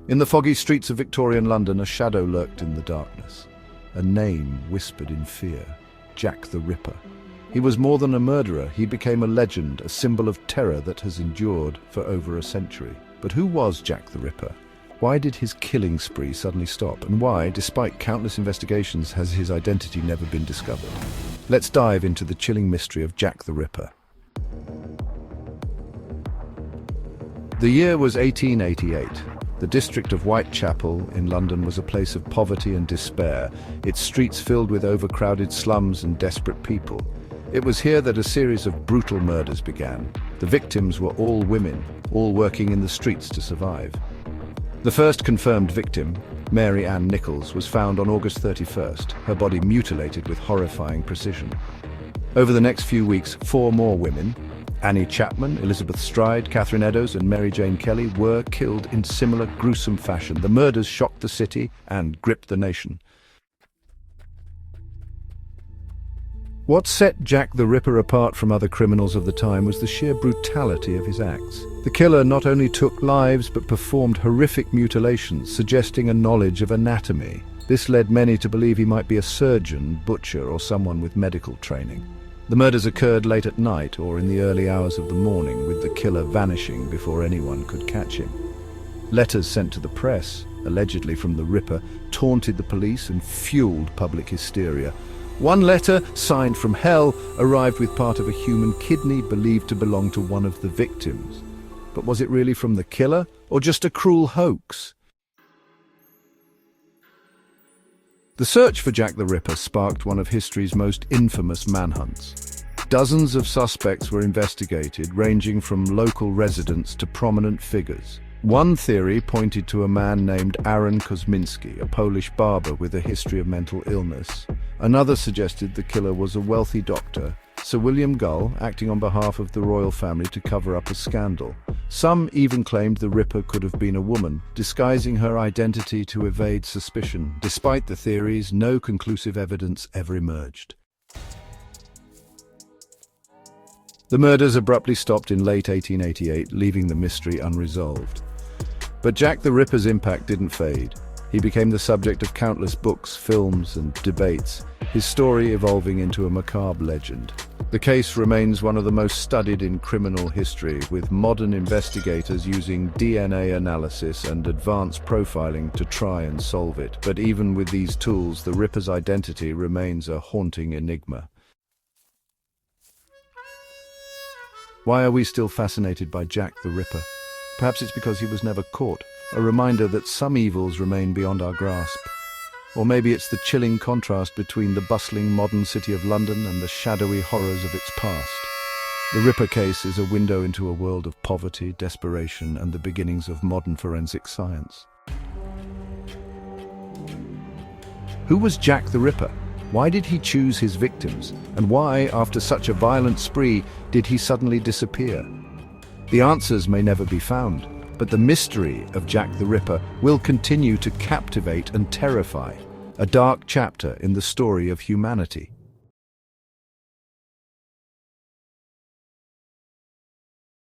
In the foggy streets of Victorian London, a shadow lurked in the darkness. A name whispered in fear: Jack the Ripper. He was more than a murderer. He became a legend, a symbol of terror that has endured for over a century. But who was Jack the Ripper? Why did his killing spree suddenly stop? And why, despite countless investigations, has his identity never been discovered? Let's dive into the chilling mystery of Jack the Ripper. The year was 1888. The district of Whitechapel in London was a place of poverty and despair, its streets filled with overcrowded slums and desperate people. It was here that a series of brutal murders began. The victims were all women, all working in the streets to survive. The first confirmed victim, Mary Ann Nichols, was found on August 31st, her body mutilated with horrifying precision. Over the next few weeks, 4 more women, Annie Chapman, Elizabeth Stride, Catherine Eddowes and Mary Jane Kelly, were killed in similar gruesome fashion. The murders shocked the city and gripped the nation. What set Jack the Ripper apart from other criminals of the time was the sheer brutality of his acts. The killer not only took lives but performed horrific mutilations, suggesting a knowledge of anatomy. This led many to believe he might be a surgeon, butcher, or someone with medical training. The murders occurred late at night or in the early hours of the morning, with the killer vanishing before anyone could catch him. Letters sent to the press, allegedly from the Ripper, taunted the police and fueled public hysteria. One letter, signed from hell, arrived with part of a human kidney believed to belong to one of the victims. But was it really from the killer, or just a cruel hoax? The search for Jack the Ripper sparked one of history's most infamous manhunts. Dozens of suspects were investigated, ranging from local residents to prominent figures. One theory pointed to a man named Aaron Kosminski, a Polish barber with a history of mental illness. Another suggested the killer was a wealthy doctor, Sir William Gull, acting on behalf of the royal family to cover up a scandal. Some even claimed the Ripper could have been a woman, disguising her identity to evade suspicion. Despite the theories, no conclusive evidence ever emerged. The murders abruptly stopped in late 1888, leaving the mystery unresolved. But Jack the Ripper's impact didn't fade. He became the subject of countless books, films, and debates, his story evolving into a macabre legend. The case remains one of the most studied in criminal history, with modern investigators using DNA analysis and advanced profiling to try and solve it. But even with these tools, the Ripper's identity remains a haunting enigma. Why are we still fascinated by Jack the Ripper? Perhaps it's because he was never caught, a reminder that some evils remain beyond our grasp. Or maybe it's the chilling contrast between the bustling modern city of London and the shadowy horrors of its past. The Ripper case is a window into a world of poverty, desperation, and the beginnings of modern forensic science. Who was Jack the Ripper? Why did he choose his victims? And why, after such a violent spree, did he suddenly disappear? The answers may never be found, but the mystery of Jack the Ripper will continue to captivate and terrify, a dark chapter in the story of humanity.